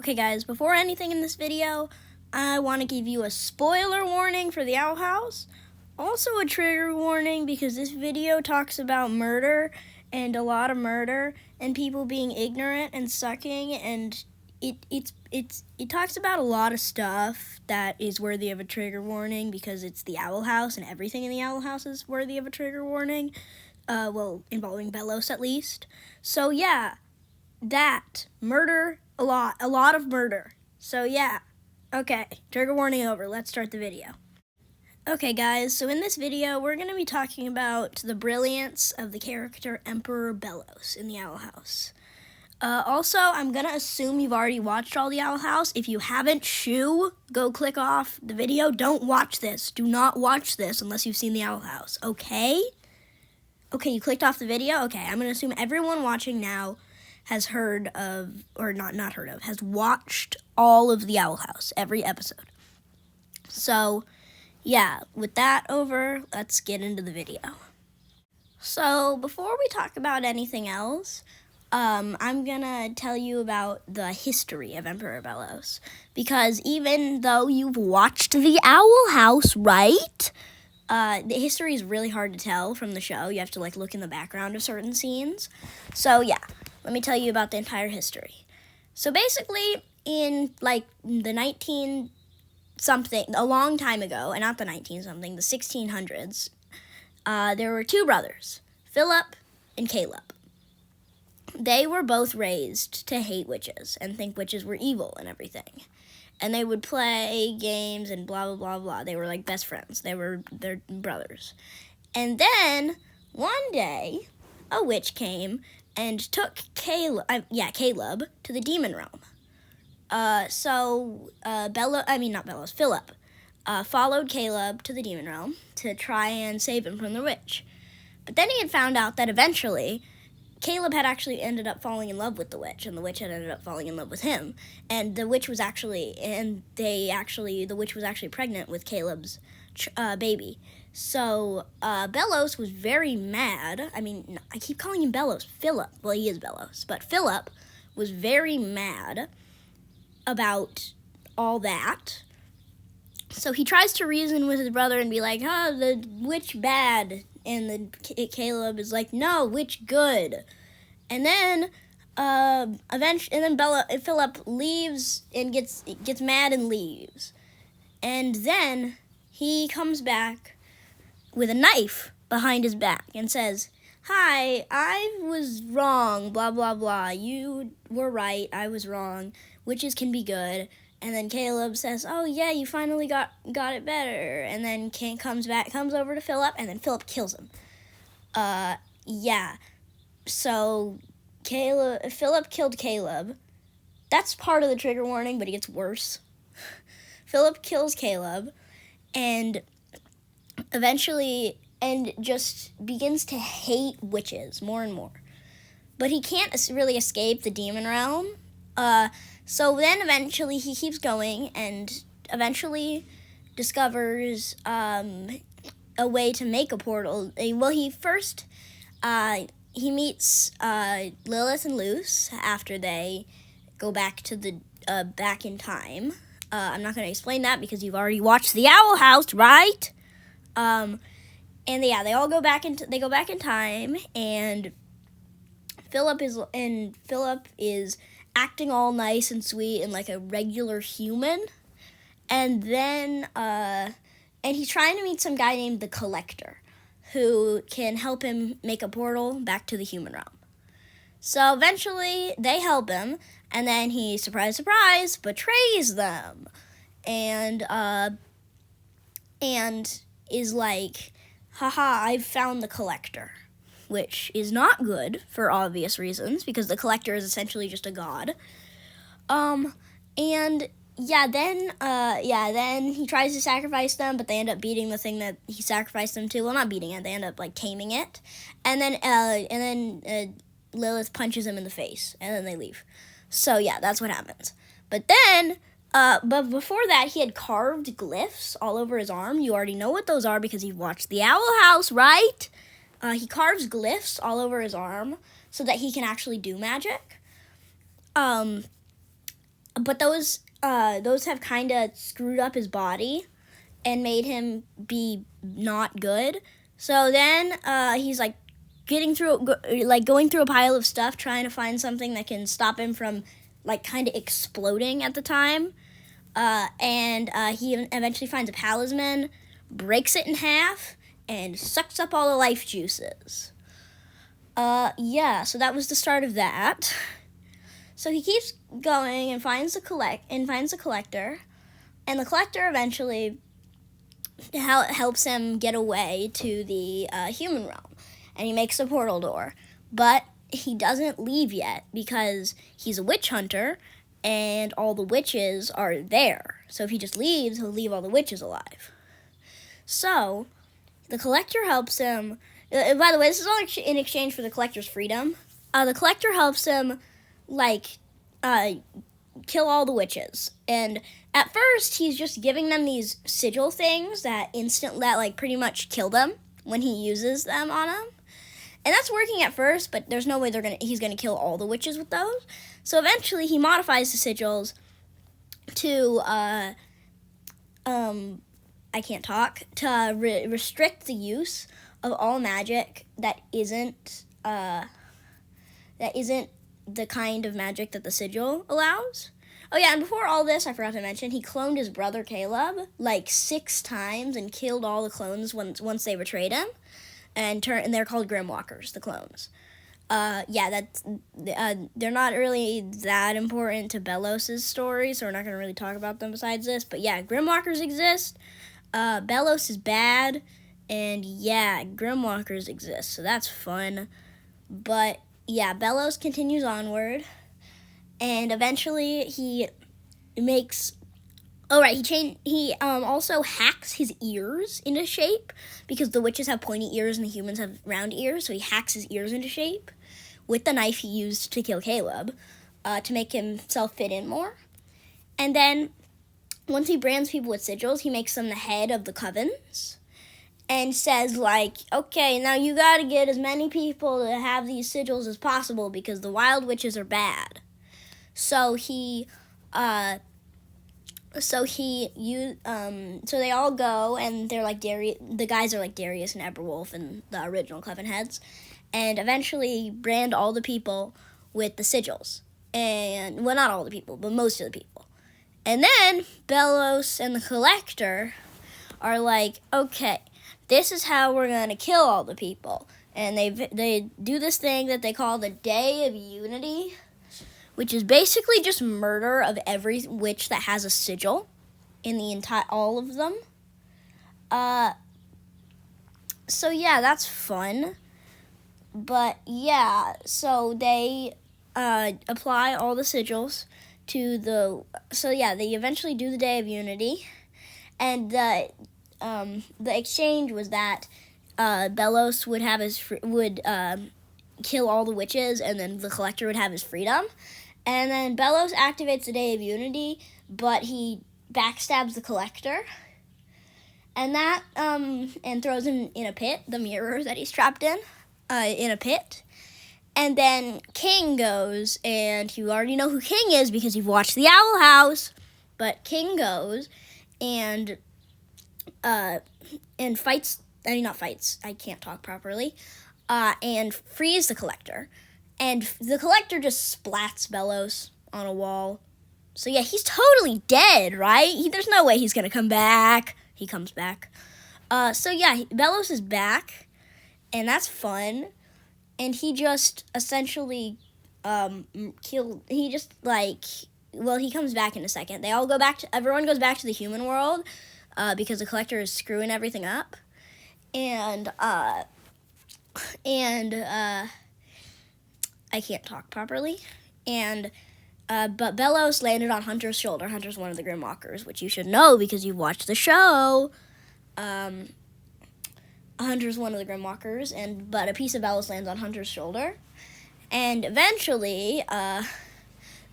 Okay guys, before anything in this video, I want to give you a spoiler warning for the Owl House. Also a trigger warning because this video talks about murder and a lot of murder and people being ignorant and sucking, and it talks about a lot of stuff that is worthy of a trigger warning because it's the Owl House and everything in the Owl House is worthy of a trigger warning. Involving Belos at least. So yeah, that murder. A lot of murder. So yeah, okay, trigger warning over. Let's start the video. Okay guys, so in this video, we're going to be talking about the brilliance of the character Emperor Belos in the Owl House. Also, I'm going to assume you've already watched all the Owl House. If you haven't, go click off the video. Don't watch this. Do not watch this unless you've seen the Owl House, okay? Okay, you clicked off the video? Okay, I'm going to assume everyone watching now has heard of, or not heard of, has watched all of the Owl House, every episode. So, yeah, with that over, let's get into the video. So, before we talk about anything else, I'm gonna tell you about the history of Emperor Belos. Because even though you've watched the Owl House, right? The history is really hard to tell from the show. You have to, look in the background of certain scenes. So, yeah. Let me tell you about the entire history. So basically, in the 19-something, a long time ago, and not the 19-something, the 1600s, there were two brothers, Philip and Caleb. They were both raised to hate witches and think witches were evil and everything. And they would play games and blah, blah, blah, blah. They were like best friends. They're brothers. And then, one day, a witch came and took Caleb to the demon realm. Philip followed Caleb to the demon realm to try and save him from the witch. But then he had found out that eventually Caleb had actually ended up falling in love with the witch, and the witch had ended up falling in love with him. And the witch was actually pregnant with Caleb's baby. So, Belos was very mad. I mean, I keep calling him Belos. Philip. Well, he is Belos. But Philip was very mad about all that. So he tries to reason with his brother and be like, oh, the witch bad. And Caleb is like, no, witch good. And then, Philip leaves and gets mad and leaves. And then he comes back with a knife behind his back and says, hi, I was wrong, blah, blah, blah. You were right, I was wrong. Witches can be good. And then Caleb says, oh, yeah, you finally got it better. And then comes over to Philip, and then Philip kills him. Yeah. So Philip killed Caleb. That's part of the trigger warning, but it gets worse. Philip kills Caleb, and eventually, and just begins to hate witches more and more. But he can't really escape the demon realm. So then eventually he keeps going and eventually discovers a way to make a portal. Well, he meets Lilith and Luce after they go back to the back in time. I'm not going to explain that because you've already watched the Owl House, right? And yeah, they go back in time, and Philip is acting all nice and sweet and like a regular human. And then and he's trying to meet some guy named the Collector who can help him make a portal back to the human realm. So eventually they help him, and then he, surprise, surprise, betrays them. And is like, haha, I've found the Collector, which is not good for obvious reasons, because the Collector is essentially just a god. Then he tries to sacrifice them, but they end up beating the thing that he sacrificed them to. Well, not beating it, they end up taming it. And then Lilith punches him in the face, and then they leave. So yeah, that's what happens. But then, but before that, he had carved glyphs all over his arm. You already know what those are because you've watched the Owl House, right? He carves glyphs all over his arm so that he can actually do magic. but those have kind of screwed up his body and made him be not good. So then he's like going through a pile of stuff, trying to find something that can stop him from like kind of exploding at the time. And he eventually finds a talisman, breaks it in half, and sucks up all the life juices. Yeah, so that was the start of that. So he keeps going and finds the collector, and the collector eventually helps him get away to the human realm, and he makes a portal door, but he doesn't leave yet because he's a witch hunter, and all the witches are there. So if he just leaves, he'll leave all the witches alive. So the collector helps him. By the way, this is all in exchange for the collector's freedom. The collector helps him kill all the witches, and at first he's just giving them these sigil things that pretty much kill them when he uses them on them, and that's working at first, but there's no way he's gonna kill all the witches with those. So eventually he modifies the sigils to restrict the use of all magic that isn't the kind of magic that the sigil allows. Oh yeah, and before all this, I forgot to mention, he cloned his brother Caleb like 6 times and killed all the clones once they betrayed him, and they're called Grimwalkers, the clones. They're not really that important to Belos' story, so we're not going to really talk about them besides this. But yeah, Grimwalkers exist. Belos is bad, and yeah, Grimwalkers exist, so that's fun. But yeah, Belos continues onward, and eventually he also hacks his ears into shape, because the witches have pointy ears and the humans have round ears, so he hacks his ears into shape with the knife he used to kill Caleb, to make himself fit in more. And then once he brands people with sigils, he makes them the head of the covens, and says, like, okay, now you gotta get as many people to have these sigils as possible because the wild witches are bad. So they all go, and they're like the guys are like Darius and Eberwolf and the original Coven heads, and eventually brand all the people with the sigils. And, well, not all the people, but most of the people. And then Belos and the collector are like, okay, this is how we're going to kill all the people. And they do this thing that they call the Day of Unity, which is basically just murder of every witch that has a sigil in all of them. So yeah, that's fun. But yeah, so they apply all the sigils to they eventually do the Day of Unity, and the exchange was that Belos would kill all the witches, and then the collector would have his freedom. And then Belos activates the Day of Unity, but he backstabs the collector, and throws him in a pit, the mirror that he's trapped in a pit. And then King goes, and you already know who King is because you've watched The Owl House. But King goes and fights. I mean, not fights. I can't talk properly. And frees the collector. And the collector just splats Belos on a wall. So yeah, he's totally dead, right? There's no way he's gonna come back. He comes back. So yeah, Belos is back, and that's fun. And he just essentially he comes back in a second. Everyone goes back to the human world because the collector is screwing everything up. And I can't talk properly. And but Belos landed on Hunter's shoulder. Hunter's one of the Grimwalkers, which you should know because you've watched the show. Hunter's one of the Grimwalkers, but a piece of Belos lands on Hunter's shoulder. And eventually, that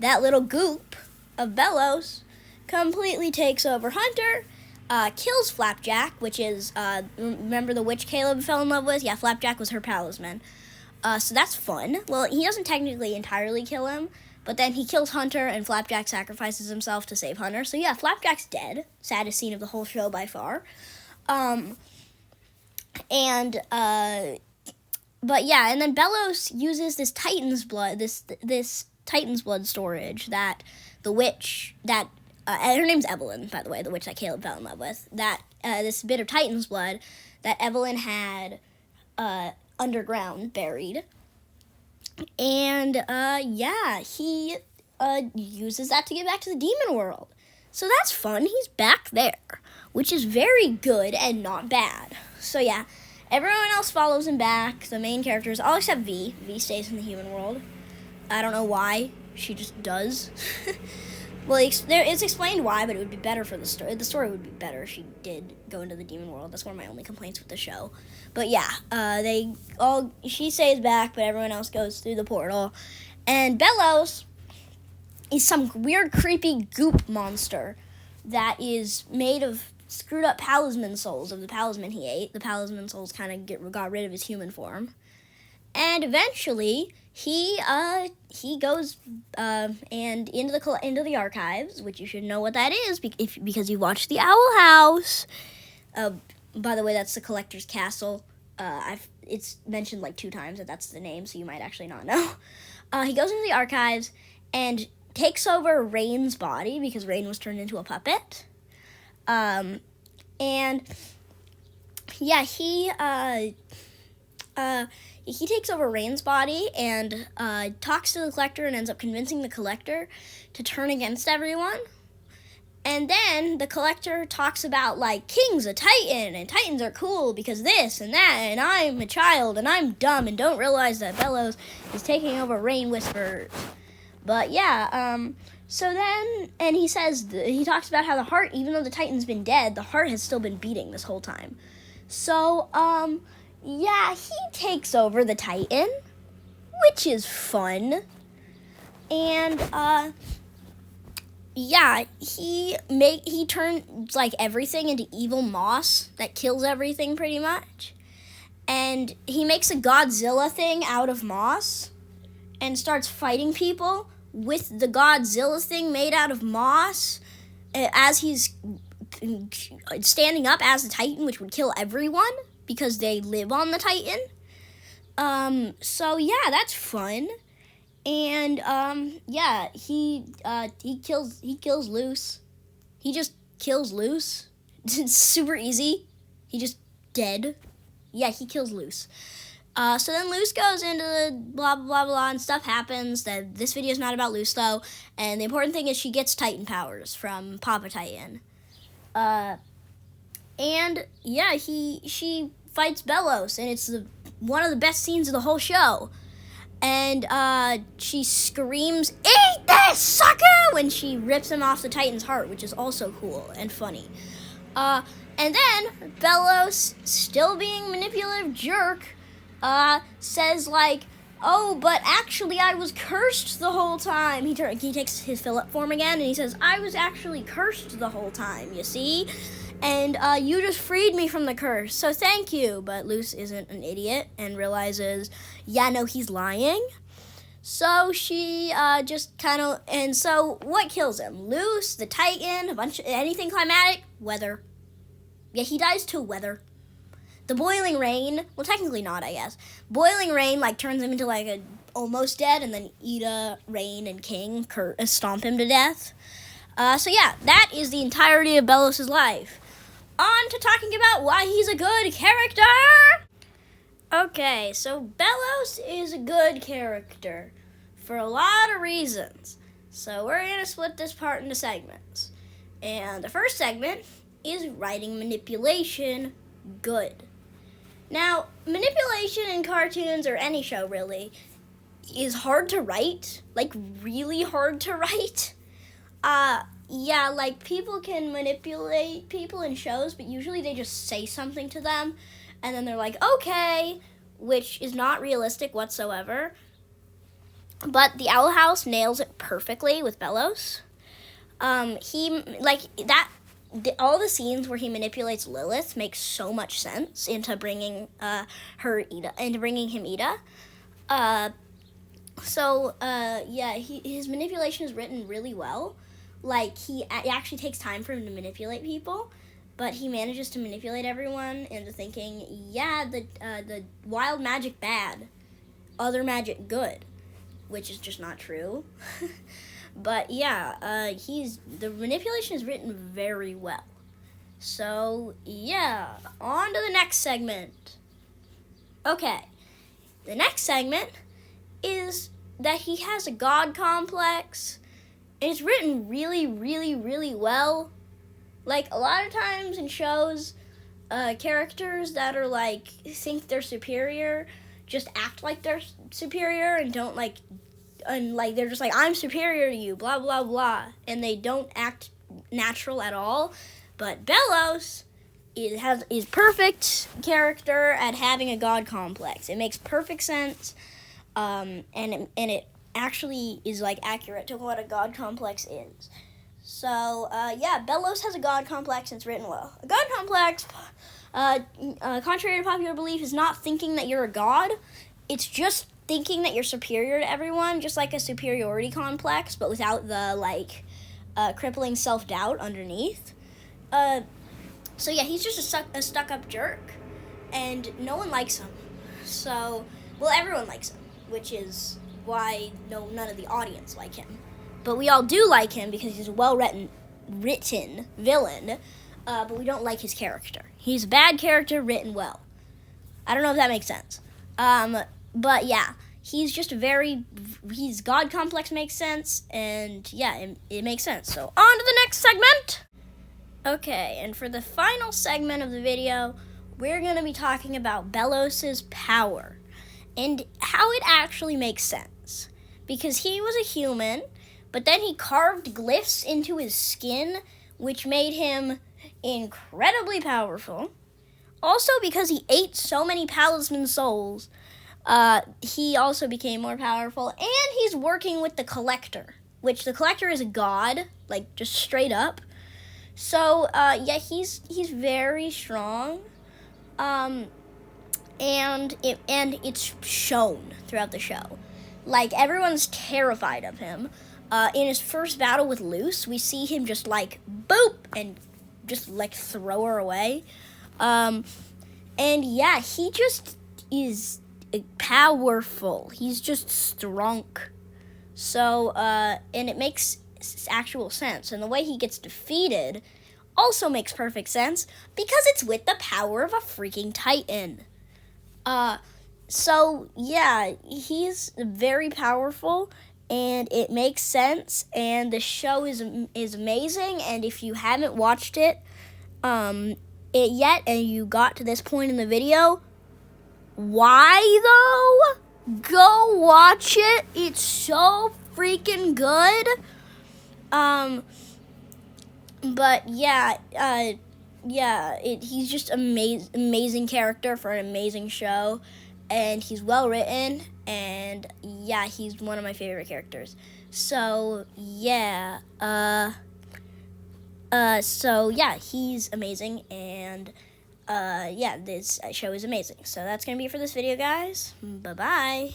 little goop of Belos completely takes over Hunter, kills Flapjack, which is, remember the witch Caleb fell in love with? Yeah, Flapjack was her talisman. So that's fun. Well, he doesn't technically entirely kill him, But then he kills Hunter, and Flapjack sacrifices himself to save Hunter. So yeah, Flapjack's dead. Saddest scene of the whole show by far. But yeah, and then Belos uses this Titan's blood, this Titan's blood storage that the witch that her name's Evelyn, by the way, the witch that Caleb fell in love with. That this bit of Titan's blood that Evelyn had underground buried, and he uses that to get back to the demon world. So that's fun. He's back there, which is very good and not bad. So yeah. Everyone else follows him back. The main characters, all except V. V stays in the human world. I don't know why. She just does. Well, it's explained why, but it would be better for the story. The story would be better if she did go into the demon world. That's one of my only complaints with the show. But yeah, she stays back, but everyone else goes through the portal. And Belos is some weird, creepy goop monster that is made of screwed up palisman souls of the palisman he ate. The palisman souls kind of got rid of his human form, and eventually he goes and into the archives, which you should know what that is because you watched the Owl House. By the way, that's the collector's castle. It's mentioned like 2 times that's the name, so you might actually not know. He goes into the archives and takes over Rain's body because Rain was turned into a puppet. And yeah, he takes over Rain's body and talks to the collector and ends up convincing the collector to turn against everyone. And then the collector talks about, like, King's a Titan, and Titans are cool because this and that, and I'm a child, and I'm dumb, and don't realize that Belos is taking over Rain Whisperers. But yeah, so then, and he talks about how the heart, even though the Titan's been dead, the heart has still been beating this whole time. So, yeah, he takes over the Titan, which is fun. And, yeah, he turns, like, everything into evil moss that kills everything pretty much. And he makes a Godzilla thing out of moss and starts fighting people with the Godzilla thing made out of moss as he's standing up as the Titan, which would kill everyone because they live on the Titan. So yeah, that's fun. And yeah, he kills Luce. He just kills Luce. It's super easy. He just dead. Yeah, he kills Luce. So then Luce goes into the blah, blah, blah, blah, and stuff happens. This video is not about Luce, though. And the important thing is she gets Titan powers from Papa Titan. And, yeah, she fights Belos, and it's one of the best scenes of the whole show. And she screams, "Eat this, sucker!" when she rips him off the Titan's heart, which is also cool and funny. And then Belos, still being manipulative jerk, says, like, "Oh, but actually I was cursed the whole time." He takes his Philip form again, and he says, "I was actually cursed the whole time, you see? And you just freed me from the curse, so thank you." But Luce isn't an idiot and realizes, yeah, no, he's lying. So she just kind of, and so what kills him? Luce, the Titan, anything climatic? Weather. Yeah, he dies to weather. The boiling rain, well, technically not, I guess. Boiling rain, like, turns him into, like, a almost dead, and then Ida, Rain, and King stomp him to death. So yeah, that is the entirety of Belos' life. On to talking about why he's a good character! Okay, so Belos is a good character for a lot of reasons. So we're going to split this part into segments. And the first segment is writing manipulation good. Now, manipulation in cartoons, or any show really, is hard to write. Like, really hard to write. Yeah, like, people can manipulate people in shows, but usually they just say something to them, and then they're like, okay, which is not realistic whatsoever. But the Owl House nails it perfectly with Belos. All the scenes where he manipulates Lilith make so much sense into bringing him Ida. So, yeah, his manipulation is written really well. Like, it actually takes time for him to manipulate people, but he manages to manipulate everyone into thinking, yeah, the wild magic bad, other magic good, which is just not true. But yeah, the manipulation is written very well. So yeah, on to the next segment. Okay, the next segment is that he has a god complex. And it's written really, really, really well. Like, a lot of times in shows, characters that are like think they're superior just act like they're superior and don't like, and like they're just like, I'm superior to you, blah blah blah, and they don't act natural at all. But Belos is perfect character at having a god complex. It makes perfect sense, and it actually is like accurate to what a god complex is. So yeah, Belos has a god complex and it's written well. A god complex, contrary to popular belief, is not thinking that you're a god. It's just thinking that you're superior to everyone, just like a superiority complex, but without the crippling self-doubt underneath. So yeah, he's just a stuck-up jerk, and no one likes him. So, well, everyone likes him, which is why none of the audience like him. But we all do like him because he's a well-written villain, but we don't like his character. He's a bad character written well. I don't know if that makes sense. But yeah, he's just his god complex makes sense, and yeah, it makes sense. So on to the next segment. Okay, and for the final segment of the video, we're going to be talking about Belos's power and how it actually makes sense. Because he was a human, but then he carved glyphs into his skin, which made him incredibly powerful. Also, because he ate so many talisman souls, he also became more powerful, and he's working with the Collector, which the Collector is a god, like just straight up. So yeah, he's very strong, and it's shown throughout the show. Like, everyone's terrified of him. In his first battle with Luce, we see him just like boop and just like throw her away. And yeah, he just is powerful. He's just strong. So and it makes actual sense, and the way he gets defeated also makes perfect sense because it's with the power of a freaking Titan. So yeah, he's very powerful, and it makes sense, and the show is amazing. And if you haven't watched it yet, and you got to this point in the video, why though? Go watch it. It's so freaking good. But yeah, he's just amazing character for an amazing show, and he's well written, and yeah, he's one of my favorite characters. So yeah, he's amazing, and yeah, this show is amazing. So that's gonna be it for this video, guys. Bye bye.